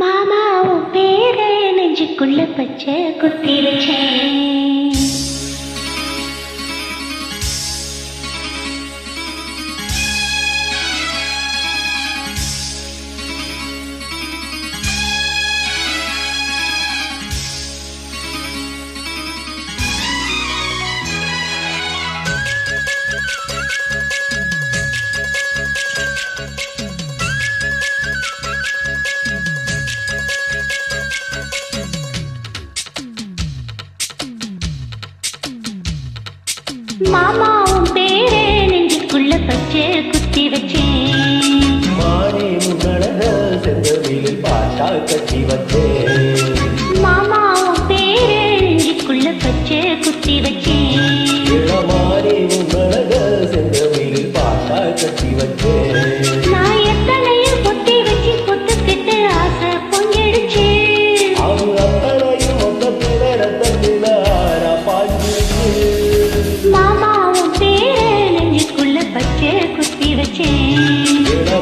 மாமா உன் பேர நெஞ்சுக்குள்ள பச்சை குத்தி வச்சேன். மாமா உன் பேரே நெஞ்சுக்குள்ள பச்சை குத்தி வச்சேன். மானே முன்னழக செந்தமிழில் பாட்டா கட்டி வச்சேன். மாமா உன் பேரே நெஞ்சுக்குள்ள பச்சை குத்தி வச்சேன். மானே முன்னழக செந்தமிழில் பாட்டா கட்டி வச்சேன். நான் எத்தனையும் பொத்தி வச்சு பொத்துக்கிட்டு ஆசை பொங்கிடுச்சு. அவங்க அத்தனையும் மொத்தத்தில ரத்தத்தில ஆறா பாஞ்சிருச்சு. மாமா உன் பேரே நெஞ்சுக்குள்ள பச்சை குத்தி வச்சேன்.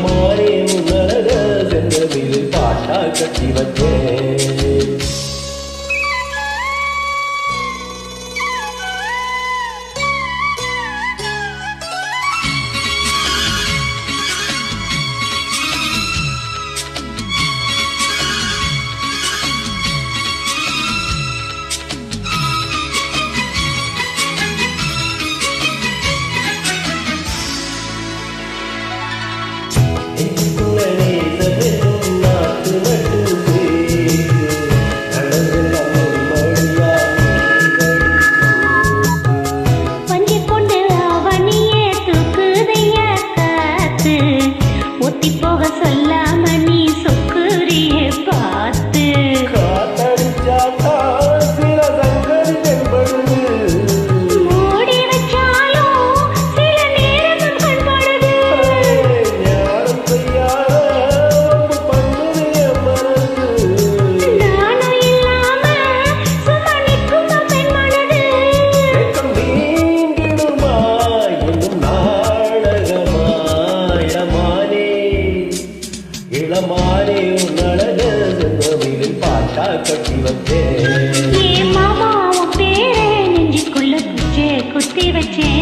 மானே முன்னழக செந்தமிழில் பாட்டா கட்டி வச்சேன். இளமானே உன்னழக செந்தமிழில் பாட்டா கட்டி வச்சேன். மாமா உன் பேரே நெஞ்சுக்குள்ள பச்சை குத்தி வச்சேன்.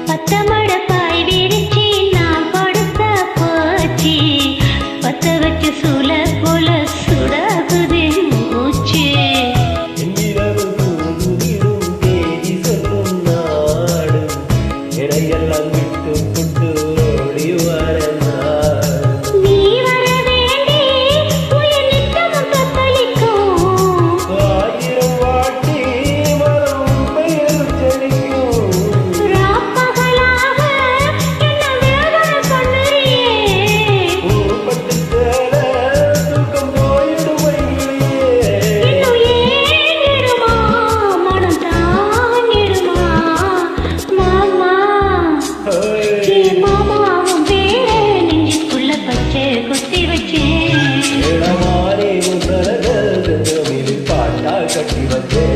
பத்தமட பாய் விரிச்சி நான் படுத்த போச்சு. பத்த வச்சு சூழ போல சுடாகுதே மூச்சு. இரவு தூங்கிடும் தேடி சொல்லும் நாடு இடையெல்லாம் விட்டு புட்டு ஓடி வர நீ வர வேண்டி உயிர் நித்தமும் தத்தளிக்கும். 1000 வாட்டி மரம் பெயர் செழிக்கும். கட்டி வச்சே